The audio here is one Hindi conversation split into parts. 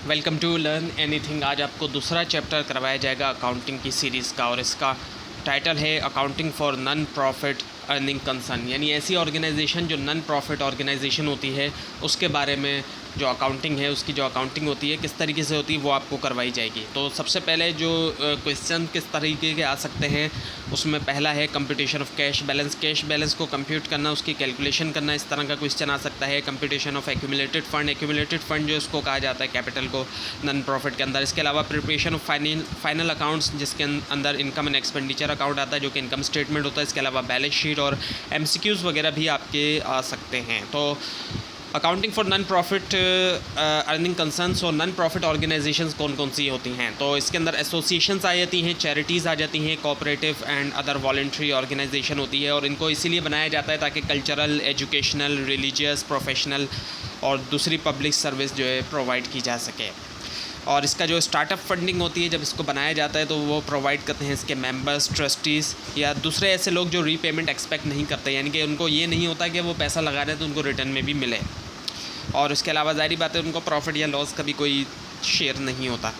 Welcome to learn anything. आज आपको दूसरा चैप्टर करवाया जाएगा अकाउंटिंग की सीरीज़ का, और इसका टाइटल है accounting for non profit earning concern, यानी ऐसी ऑर्गेनाइजेशन जो नॉन प्रॉफिट ऑर्गेनाइजेशन होती है उसके बारे में जो अकाउंटिंग है, उसकी जो अकाउंटिंग होती है किस तरीके से होती है वो आपको करवाई जाएगी। तो सबसे पहले जो क्वेश्चन किस तरीके के आ सकते हैं उसमें पहला है computation of cash balance. Cash balance को कंप्यूट करना, उसकी कैलकुलेशन करना, इस तरह का क्वेश्चन आ सकता है। Computation of accumulated fund, accumulated fund जो इसको कहा जाता है कैपिटल को नॉन प्रॉफिट के अंदर। इसके अलावा प्रिपरेशन ऑफ फाइनल अकाउंट्स जिसके अंदर इनकम एंड एक्सपेंडिचर अकाउंट आता है जो कि इनकम स्टेटमेंट होता है। इसके अलावा बैलेंस शीट और MCQs वगैरह भी आपके आ सकते हैं। तो accounting for non profit earning concerns और नॉन प्रॉफिट ऑर्गेनाइजेशंस कौन कौन सी होती हैं, तो इसके अंदर एसोसिएशंस आ जाती हैं, चैरिटीज़ आ जाती हैं, cooperative and other voluntary organization होती है। और इनको इसीलिए बनाया जाता है ताकि कल्चरल, एजुकेशनल, रिलीजियस, प्रोफेशनल और दूसरी पब्लिक सर्विस जो है प्रोवाइड की जा सके। और इसका जो स्टार्टअप फंडिंग होती है जब इसको बनाया जाता है तो वो प्रोवाइड करते हैं इसके मेंबर्स, ट्रस्टीज़ या दूसरे ऐसे लोग जो रीपेमेंट एक्सपेक्ट नहीं करते, यानी कि उनको ये नहीं होता कि वो पैसा लगा रहे हैं तो उनको रिटर्न में भी मिले। और इसके अलावा ज़ाहिर बात है उनको प्रॉफिट या लॉस का भी कोई शेयर नहीं होता।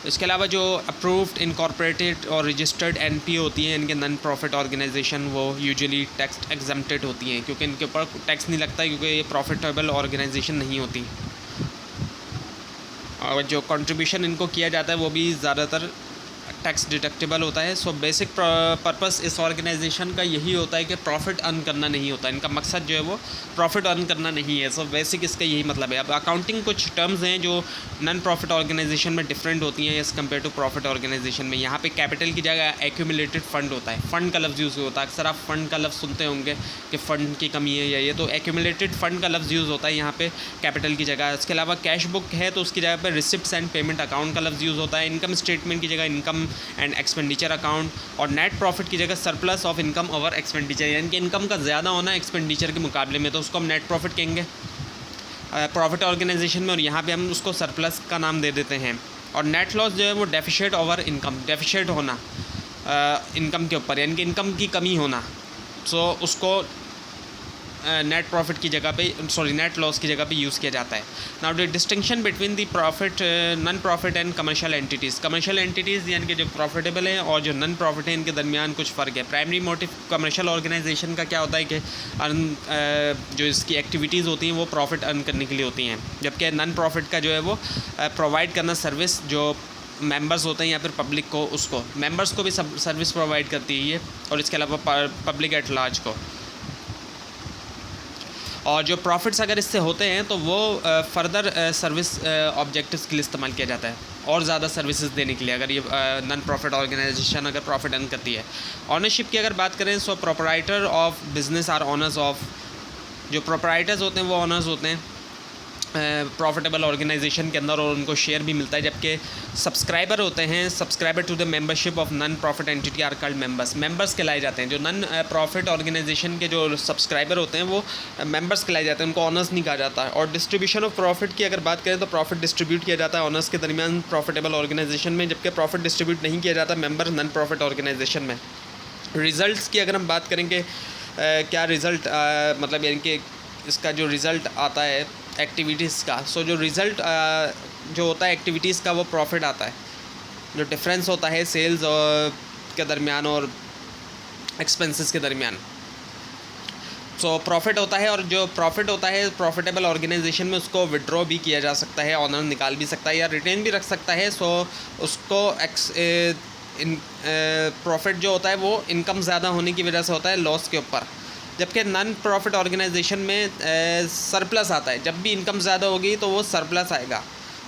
इसके अलावा जो अप्रूव्ड, इनकॉर्पोरेटेड और रजिस्टर्ड NPO होती हैं, इनके नॉन प्रॉफिट ऑर्गेनाइजेशन, वो यूजुअली टैक्स एग्जम्प्टेड होती हैं क्योंकि इनके ऊपर टैक्स नहीं लगता, क्योंकि ये प्रॉफिटेबल ऑर्गेनाइजेशन नहीं होती। और जो कंट्रीब्यूशन इनको किया जाता है वो भी ज़्यादातर टैक्स डिडक्टेबल होता है। सो बेसिक पर्पस इस ऑर्गेनाइजेशन का यही होता है कि प्रॉफिट अर्न करना नहीं होता, इनका मकसद जो है वो प्रॉफिट अर्न करना नहीं है। सो बेसिक इसका यही मतलब है। अब अकाउंटिंग कुछ टर्म्स हैं जो नॉन प्रॉफिट ऑर्गेनाइजेशन में डिफरेंट होती हैं as compare to profit organization में। यहाँ पे कैपिटल की जगह एक्यूमुलेटेड फंड होता है, फंड का लफ्ज़ यूज़ होता है। अक्सर आप फंड का लफ्ज़ सुनते होंगे कि फ़ंड की कमी है या ये, तो एक्यूमुलेटेड फंड का लफ्ज़ यूज़ होता है यहाँ पे कैपिटल की जगह। इसके अलावा कैश बुक है तो उसकी जगह पर रिसिप्ट्स एंड पेमेंट अकाउंट का लफ्ज़ यूज़ होता है। इनकम स्टेटमेंट की जगह इनकम एंड एक्सपेंडिचर अकाउंट, और नेट प्रॉफिट की जगह surplus of income over expenditure, यानी कि इनकम का ज़्यादा होना एक्सपेंडिचर के मुकाबले में, तो उसको हम नेट प्रॉफिट कहेंगे प्रॉफिट ऑर्गेनाइजेशन में, और यहाँ पे हम उसको सरप्लस का नाम दे देते हैं। और नेट लॉस जो है वो डेफिशिएट ओवर इनकम, डेफिशिएट होना इनकम के ऊपर, यानी कि इनकम की कमी होना, सो उसको नेट प्रॉफिट की जगह पे, सॉरी नेट लॉस की जगह पे यूज़ किया जाता है। Now the distinction between the profit, non profit and commercial entities. Commercial entities यानी कि जो प्रॉफिटेबल हैं और जो नॉन प्रॉफिट है इनके दरमियान कुछ फ़र्क है। प्राइमरी मोटिव कमर्शियल ऑर्गेनाइजेशन का क्या होता है कि जो इसकी एक्टिविटीज़ होती हैं वो प्रॉफिट अर्न करने के लिए होती हैं, जबकि नॉन प्रॉफिट का जो है वो प्रोवाइड करना सर्विस जो मेंबर्स होते हैं या फिर पब्लिक को, उसको मेंबर्स को भी सर्विस प्रोवाइड करती है ये, और इसके अलावा पब्लिक एट लार्ज को। और जो प्रॉफिट्स अगर इससे होते हैं तो वो फर्दर सर्विस ऑब्जेक्टिव्स के लिए इस्तेमाल किया जाता है, और ज़्यादा सर्विसेज देने के लिए, अगर ये नॉन प्रॉफिट ऑर्गेनाइजेशन अगर प्रॉफिट अर्न करती है। ऑनरशिप की अगर बात करें, so proprietor of business are owners of, जो प्रोप्राइटर्स होते हैं वो ऑनर्स होते हैं प्रॉफिटेबल ऑर्गेनाइजेशन के अंदर, और उनको शेयर भी मिलता है। जबकि सब्सक्राइबर होते हैं, subscriber to the membership of non profit entity are called members, members कहलाए जाते हैं। जो नॉन प्रॉफिट ऑर्गेनाइजेशन के जो सब्सक्राइबर होते हैं वो मेंबर्स कहलाए जाते हैं, उनको ऑनर्स नहीं कहा जाता है। और डिस्ट्रीब्यूशन ऑफ प्रॉफिट की अगर बात करें तो प्रॉफिट डिस्ट्रीब्यूट किया जाता है ऑनर्स के दरमियान प्रॉफिटेबल ऑर्गेनाइजेशन में, जबकि प्रॉफिट डिस्ट्रीब्यूट नहीं किया जाता मेंबर नॉन प्रॉफिट ऑर्गेनाइजेशन में। रिज़ल्ट्स की अगर हम बात करेंगे, क्या रिज़ल्ट मतलब यानी कि इसका जो रिज़ल्ट आता है एक्टिविटीज़ का, सो जो रिज़ल्ट जो होता है एक्टिविटीज़ का वो प्रॉफिट आता है। जो डिफरेंस होता है सेल्स के दरमियान और एक्सपेंसेस के दरमियान, सो प्रॉफिट होता है। और जो प्रॉफिट होता है प्रॉफिटेबल ऑर्गेनाइजेशन में उसको विड्रॉ भी किया जा सकता है, ऑनर निकाल भी सकता है या रिटेन भी रख सकता है। सो उसको प्रॉफिट जो होता है वो इनकम ज़्यादा होने की वजह से होता है लॉस के ऊपर, जबकि नॉन प्रॉफिट ऑर्गेनाइजेशन में सरप्लस आता है। जब भी इनकम ज़्यादा होगी तो वो सरप्लस आएगा,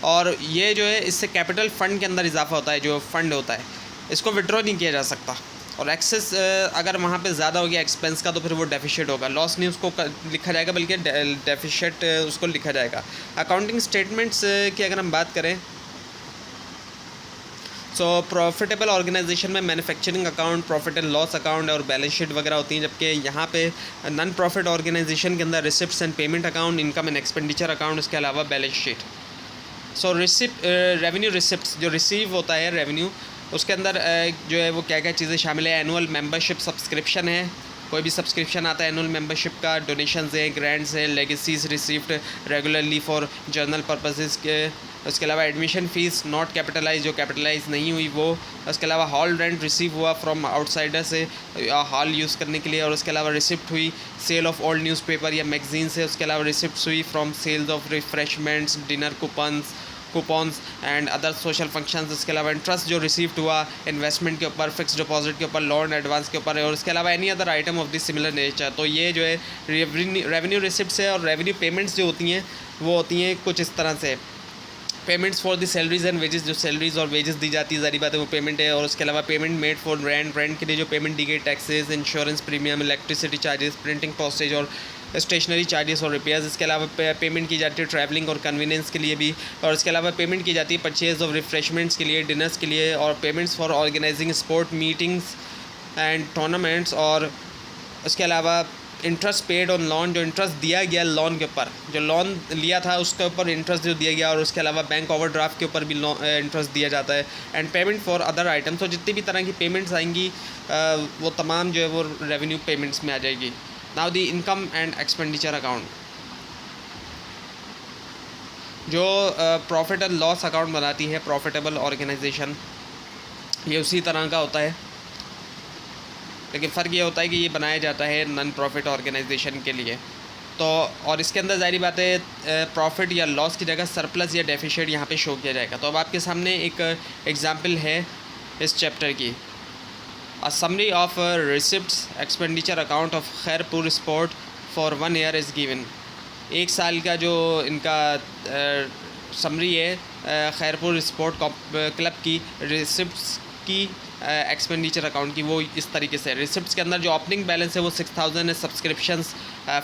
और ये जो है इससे कैपिटल फ़ंड के अंदर इजाफा होता है। जो फ़ंड होता है इसको विड्रॉ नहीं किया जा सकता, और एक्सेस अगर वहाँ पे ज़्यादा हो गया एक्सपेंस का तो फिर वो डेफिशिएट होगा, लॉस नहीं उसको लिखा जाएगा बल्कि डेफिशिएट उसको लिखा जाएगा। अकाउंटिंग स्टेटमेंट्स की अगर हम बात करें, सो प्रॉफिटेबल ऑर्गेनाइजेशन में manufacturing account, profit and loss account और बैलेंस शीट वगैरह होती हैं, जबकि यहाँ पे नॉन प्रॉफिट ऑर्गेनाइजेशन के अंदर receipts and payment account, income and expenditure account, इसके अलावा बैलेंस शीट। सो रेवेन्यू रिसिप्ट्स जो रिसीव होता है रेवेन्यू, उसके अंदर जो है वो क्या क्या चीज़ें शामिल है। एनुअल मेंबरशिप सब्सक्रिप्शन है, कोई भी सब्सक्रिप्शन आता है एनुअल मेंबरशिप का, डोनेशंस है, ग्रांट्स है, legacies received regularly for journal purposes के, उसके अलावा एडमिशन फ़ीस नॉट कैपिटलाइज, जो कैपिटलाइज नहीं हुई वो, उसके अलावा हॉल रेंट रिसीव हुआ फ्रॉम आउटसाइडर से हॉल यूज़ करने के लिए, और उसके अलावा रिसिप्ट हुई सेल ऑफ ओल्ड न्यूज़पेपर या मैगजीन से, उसके अलावा रिसिप्ट हुई from sales of refreshments, dinner coupons and other social functions. उसके अलावा इंटरेस्ट जो रिसीव्ड हुआ इन्वेस्टमेंट के ऊपर, फिक्स डिपॉजिट के ऊपर, लोन एडवांस के ऊपर, और उसके अलावा any other item of this similar nature. तो ये जो है रेवेन्यू रिसिप्ट्स है। और रेवेन्यू पेमेंट्स जो होती हैं वो होती हैं कुछ इस तरह से, payments for the salaries and wages, जो सैलरीज और वेजेस दी जाती है ज़ाहिर बात है वो पेमेंट है। और उसके अलावा पेमेंट मेड फॉर रेंट के लिए जो पेमेंट दी गई, taxes, insurance premium, electricity charges, printing postage और स्टेशनरी चार्जेस और रिपेयर्स। इसके अलावा पेमेंट की जाती है ट्रैवलिंग और कन्वीनियंस के लिए भी। और इसके अलावा पेमेंट की जाती है परचेज ऑफ रिफ्रेशमेंट्स के लिए, डिनर्स के लिए, और payments for organizing sport meetings and tournaments. और उसके अलावा इंटरेस्ट पेड ऑन लोन, जो इंटरेस्ट दिया गया लोन के ऊपर, जो लोन लिया था उसके ऊपर इंटरेस्ट जो दिया गया, और उसके अलावा बैंक ओवरड्राफ्ट के ऊपर भी इंटरेस्ट दिया जाता है। And payment for other items, तो जितनी भी तरह की पेमेंट्स आएंगी वो तमाम जो है वो रेवेन्यू पेमेंट्स में आ जाएगी। Now the income and expenditure account, जो प्रॉफिट एंड लॉस अकाउंट बनाती है प्रॉफिटेबल ऑर्गेनाइजेशन, ये उसी तरह का होता है, लेकिन फ़र्क ये होता है कि ये बनाया जाता है नॉन प्रॉफिट ऑर्गेनाइजेशन के लिए। तो और इसके अंदर ज़ाहिर बात है प्रॉफिट या लॉस की जगह सरप्लस या डेफिशिएट यहाँ पे शो किया जाएगा। तो अब आपके सामने एक एग्जांपल है इस चैप्टर की, a summary of receipts expenditure account of Khairpur sport for 1 year is given. एक साल का जो इनका समरी है खैरपुर स्पोर्ट क्लब की रिसिप्ट्स की एक्सपेंडिचर अकाउंट की, वो इस तरीके से। रिसिप्ट्स के अंदर जो ओपनिंग बैलेंस है वो 6000 है, सब्सक्रिप्शंस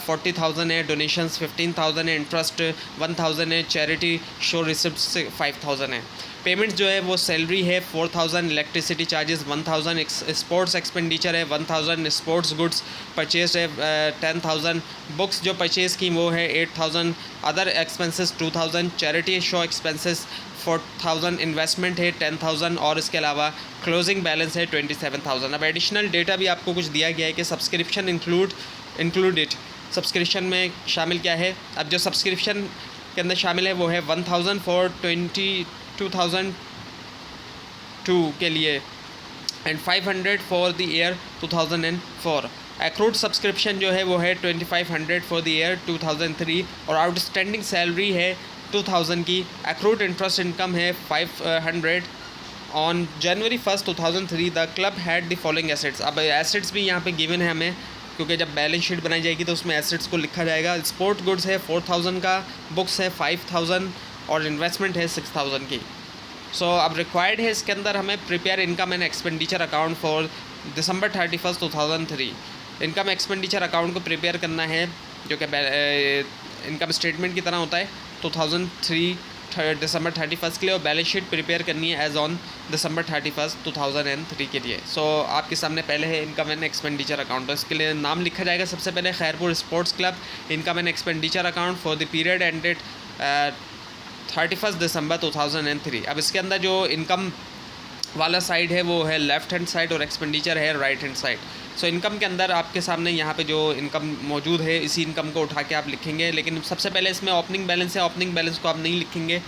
40,000 है, डोनेशंस 15,000 है, इंटरेस्ट 1,000 है, चैरिटी शो रिसिप्ट्स 5,000 है। पेमेंट्स जो है वो सैलरी है 4,000, इलेक्ट्रिसिटी चार्जेस 1,000, स्पोर्ट्स एक्सपेंडिचर है 1,000, स्पोर्ट्स गुड्स परचेज है 10,000, बुक्स जो परचेज़ की वो है 8,000, other expenses 2,000, charity show expenses 4,000, investment है 10,000, और इसके अलावा क्लोजिंग बैलेंस है 27,000। अब एडिशनल डेटा भी आपको कुछ दिया गया है कि सब्सक्रिप्शन इंक्लूडेड, सब्सक्रिप्शन में शामिल क्या है। अब जो सब्सक्रिप्शन के अंदर शामिल है वो है 1,000 फॉर 2002 के लिए and 500 for the year 2004। Accrued subscription जो है वो है 2,500 फॉर द ईयर 2003, और आउटस्टैंडिंग सैलरी है 2,000 की। एक्रूड इंटरेस्ट इनकम है 500। On January 1, 2003 the club had the following assets. अब एसेट्स भी यहाँ पे गिवन है हमें, क्योंकि जब बैलेंस शीट बनाई जाएगी तो उसमें एसेट्स को लिखा जाएगा। स्पोर्ट गुड्स है 4,000 का, बुक्स है 5,000, और इन्वेस्टमेंट है 6,000 की। सो अब रिक्वायर्ड है इसके अंदर हमें prepare income and expenditure account for December 31, 2003। Income expenditure account को प्रिपेयर करना है, जो कि इनकम स्टेटमेंट की तरह होता है 2003 December 31 के लिए, और बैलेंस शीट प्रिपेयर करनी है एज ऑन December 31, 2003 के लिए। सो आपके सामने पहले है इनकम एंड एक्सपेंडिचर अकाउंट, तो इसके लिए नाम लिखा जाएगा सबसे पहले Khairpur sports club income and expenditure account for the period ended 31 December 2003। अब इसके अंदर जो इनकम वाला साइड है वो है लेफ़्ट हैंड साइड, और एक्सपेंडिचर है right hand side. So income के अंदर आपके सामने यहाँ पे जो इनकम मौजूद है इसी इनकम को उठा के आप लिखेंगे, लेकिन सबसे पहले इसमें ओपनिंग बैलेंस है, ओपनिंग बैलेंस को आप नहीं लिखेंगे,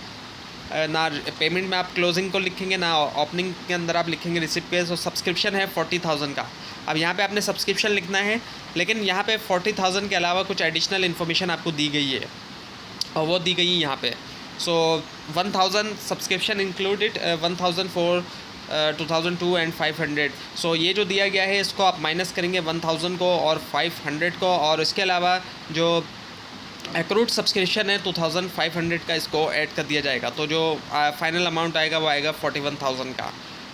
ना पेमेंट में आप क्लोजिंग को लिखेंगे, ना ओपनिंग के अंदर आप लिखेंगे रिसिप्ट पे। सो सब्सक्रिप्शन है 40,000 का। अब यहाँ पे आपने सब्सक्रिप्शन लिखना है, लेकिन यहाँ पे 40,000 के अलावा कुछ एडिशनल इन्फॉर्मेशन आपको दी गई है, और वो दी गई है यहाँ पे। सो 1,000 सब्सक्रिप्शन इंक्लूडेड, 1,000 फॉर 2002 एंड 500। सो ये जो दिया गया है इसको आप माइनस करेंगे 1,000 को और 500 को, और इसके अलावा जो एक्रूड सब्सक्रिप्शन है 2,500 का, इसको ऐड कर दिया जाएगा। तो जो फाइनल अमाउंट आएगा वो आएगा 41,000 का।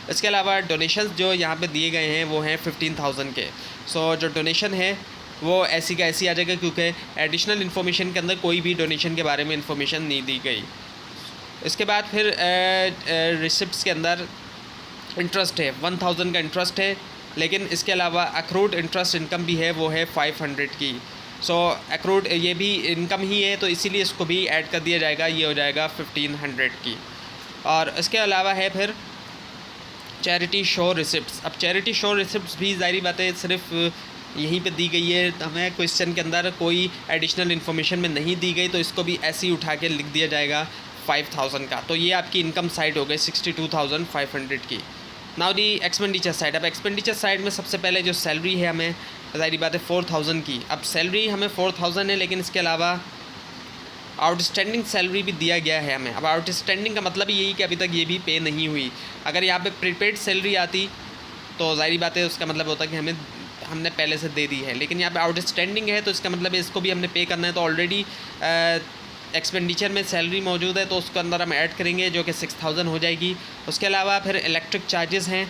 इसके अलावा डोनेशंस जो यहाँ पे दिए गए हैं वो हैं 15,000 के। सो जो डोनेशन है वो ऐसी का ऐसी आ जाएगा, क्योंकि एडिशनल इन्फॉर्मेशन के अंदर कोई भी डोनेशन के बारे में इन्फॉर्मेशन नहीं दी गई। इसके बाद फिर रिसिप्ट्स के अंदर इंटरेस्ट है 1,000 का इंटरेस्ट है, लेकिन इसके अलावा एक्रूड इंटरेस्ट इनकम भी है, वो है 500 की। सो एक्रूड ये भी इनकम ही है, तो इसीलिए इसको भी ऐड कर दिया जाएगा, ये हो जाएगा 1,500 की। और इसके अलावा है फिर चैरिटी शो रिसिप्ट्स। अब चैरिटी शो रिसिप्ट्स भी ज़ाहिर बात है सिर्फ यहीं पे दी गई है, हमें क्वेश्चन के अंदर कोई एडिशनल इन्फॉर्मेशन में नहीं दी गई, तो इसको भी ऐसे ही उठा के लिख दिया जाएगा 5000 का। तो ये आपकी इनकम साइड हो गई 62,500 की। Now the expenditure side. अब एक्सपेंडिचर साइड में सबसे पहले जो सैलरी है हमें ज़ाहिर बात है 4000 की। अब सैलरी हमें 4000 है, लेकिन इसके अलावा आउटस्टैंडिंग सैलरी भी दिया गया है हमें। अब आउटस्टैंडिंग का मतलब यही कि अभी तक ये भी पे नहीं हुई। अगर यहाँ पे प्रीपेड सैलरी आती तो ज़ाहिर बात है उसका मतलब होता कि हमने पहले से दे दी है, लेकिन यहाँ पे आउटस्टैंडिंग है तो इसका मतलब है इसको भी हमने पे करना है। तो ऑलरेडी एक्सपेंडिचर में सैलरी मौजूद है तो उसके अंदर हम ऐड करेंगे, जो कि 6000 हो जाएगी। उसके अलावा फिर इलेक्ट्रिक चार्जेस हैं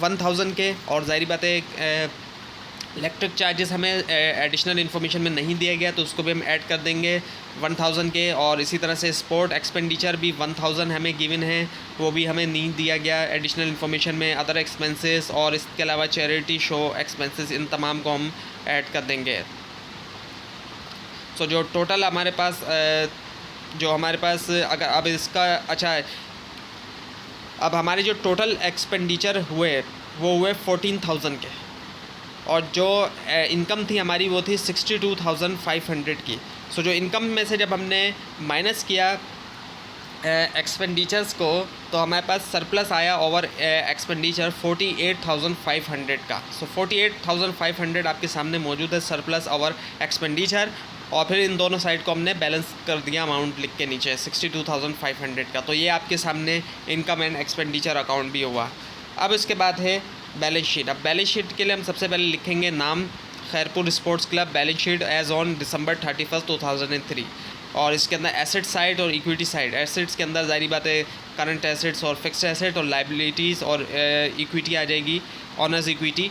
1000 के, और ज़ाहिर बात है इलेक्ट्रिक चार्जेस हमें एडिशनल इन्फॉर्मेशन में नहीं दिया गया तो उसको भी हम ऐड कर देंगे 1000 के। और इसी तरह से स्पोर्ट एक्सपेंडिचर भी 1000 हमें गिवन है, वो भी हमें नहीं दिया गया एडिशनल इन्फॉर्मेशन में। अदर एक्सपेंसेस और इसके अलावा चैरिटी शो एक्सपेंसेस, इन तमाम को हम ऐड कर देंगे। सो जो टोटल हमारे पास अगर अब इसका अच्छा है, अब हमारे जो टोटल एक्सपेंडिचर हुए वो हुए 14000 के, और जो इनकम थी हमारी वो थी 62,500 की। सो जो इनकम में से जब हमने माइनस किया एक्सपेंडिचर्स को तो हमारे पास सरप्लस आया ओवर एक्सपेंडिचर 48,500 का। सो 48,500 आपके सामने मौजूद है सरप्लस ओवर एक्सपेंडिचर, और फिर इन दोनों साइड को हमने बैलेंस कर दिया अमाउंट लिख के नीचे 62,500 का। तो ये आपके सामने इनकम एंड एक्सपेंडिचर अकाउंट भी हुआ। अब इसके बाद है बैलेंस शीट। अब बैलेंस शीट के लिए हम सबसे पहले लिखेंगे नाम Khairpur sports club, balance sheet as on December 31, 2003। और इसके अंदर एसेट साइड और इक्विटी साइड। एसेट्स के अंदर ज़ाहिर बात है करंट एसेट्स और फिक्स्ड एसेट, और लाइबिलिटीज़ और इक्विटी आ जाएगी, ऑनर्स इक्विटी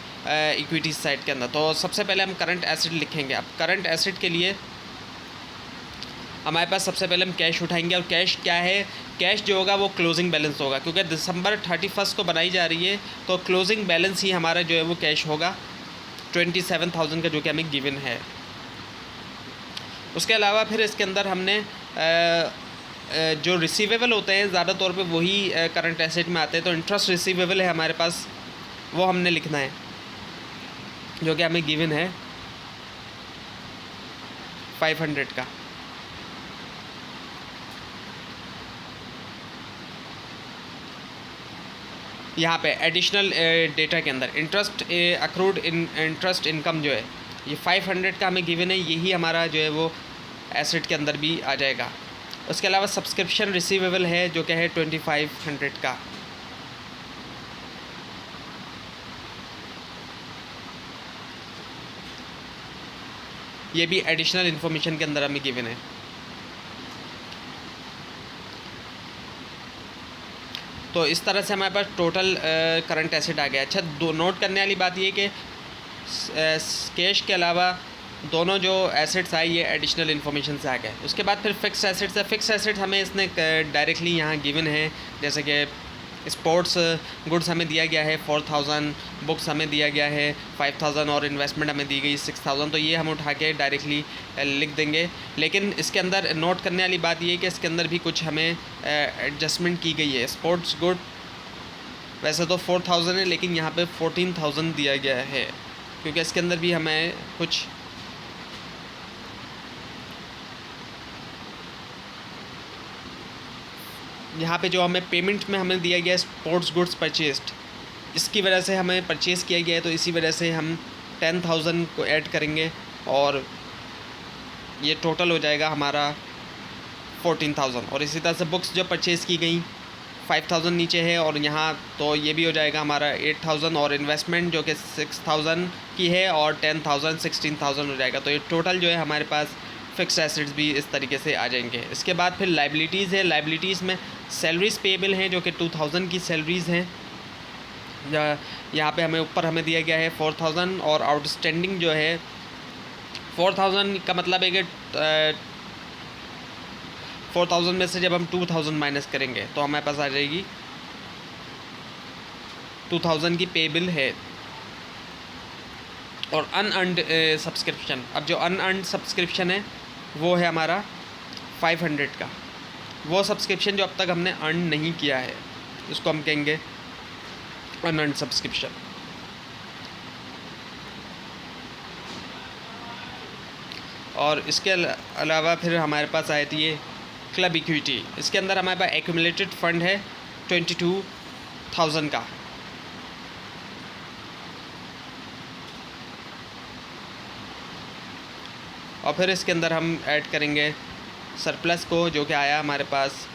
इक्विटी साइड के अंदर। तो सबसे पहले हम करंट एसेट लिखेंगे। अब करंट एसेट के लिए हमारे पास सबसे पहले हम कैश उठाएंगे, और कैश क्या है, कैश जो होगा वो क्लोजिंग बैलेंस होगा, क्योंकि December 31 को बनाई जा रही है तो क्लोजिंग बैलेंस ही हमारा जो है वो कैश होगा 27,000 का, जो कि हमें गिवन है। उसके अलावा फिर इसके अंदर हमने जो रिसीवेबल होते हैं ज़्यादा तौर पे वही करंट एसेट में आते हैं, तो इंटरेस्ट रिसीवेबल है हमारे पास, वो हमने लिखना है, जो कि हमें गिवन है 500 का। यहाँ पे एडिशनल डेटा के अंदर इंटरेस्ट अक्रूड इंटरेस्ट इनकम जो है ये 500 का हमें गिवन है, यही हमारा जो है वो एसेट के अंदर भी आ जाएगा। उसके अलावा सब्सक्रिप्शन रिसीवेबल है जो कि है 2500 का। ये भी एडिशनल इन्फॉर्मेशन के अंदर हमें गिवन है। तो इस तरह से हमारे पास टोटल करंट एसेट आ गया। अच्छा, दो नोट करने वाली बात ये कि कैश के अलावा दोनों जो एसेट्स आए ये एडिशनल इन्फॉर्मेशन से आ गए। उसके बाद फिर फिक्स एसेट्स है। फिक्स एसेट हमें इसने डायरेक्टली यहाँ गिवन है, जैसे कि स्पोर्ट्स गुड्स हमें दिया गया है 4000, बुक्स हमें दिया गया है 5000, और इन्वेस्टमेंट हमें दी गई 6000। तो ये हम उठा के डायरेक्टली लिख देंगे। लेकिन इसके अंदर नोट करने वाली बात ये है कि इसके अंदर भी कुछ हमें एडजस्टमेंट की गई है। स्पोर्ट्स गुड वैसे तो 4000 है, लेकिन यहाँ पे 14000 दिया गया है, क्योंकि इसके अंदर भी हमें कुछ यहाँ पे जो हमें पेमेंट में हमें दिया गया है स्पोर्ट्स गुड्स परचेस्ड, इसकी वजह से हमें परचेज़ किया गया है, तो इसी वजह से हम 10,000 को ऐड करेंगे और ये टोटल हो जाएगा हमारा 14,000। और इसी तरह से बुक्स जो परचेज़ की गई 5,000 नीचे है, और यहाँ तो ये भी हो जाएगा हमारा 8,000, और इन्वेस्टमेंट जो कि 6,000 की है, और 10,000 16,000 हो जाएगा। तो ये टोटल जो है हमारे पास फिक्स एसेट्स भी इस तरीके से आ जाएंगे। इसके बाद फिर लाइबिलिटीज़ है। लाइबिलिटीज़ में सैलरीज़ पेएबल हैं जो कि 2000 की सैलरीज़ हैं। यहाँ पे हमें ऊपर हमें दिया गया है 4000, और आउटस्टैंडिंग जो है 4000 का मतलब है कि 4000 में से जब हम 2000 माइनस करेंगे तो हमारे पास आ जाएगी 2000 की पेएबल है। और अनअर्न्ड सब्सक्रिप्शन, अब जो अनअर्न्ड सब्सक्रिप्शन है वो है हमारा 500 का। वो सब्सक्रिप्शन जो अब तक हमने अर्न नहीं किया है उसको हम कहेंगे अनअर्न्ड सब्सक्रिप्शन। और इसके अलावा फिर हमारे पास आए थे ये क्लब इक्विटी। इसके अंदर हमारे पास एक्यूमुलेटेड फ़ंड है 22,000 का। और फिर इसके अंदर हम ऐड करेंगे सरप्लस को, जो कि आया हमारे पास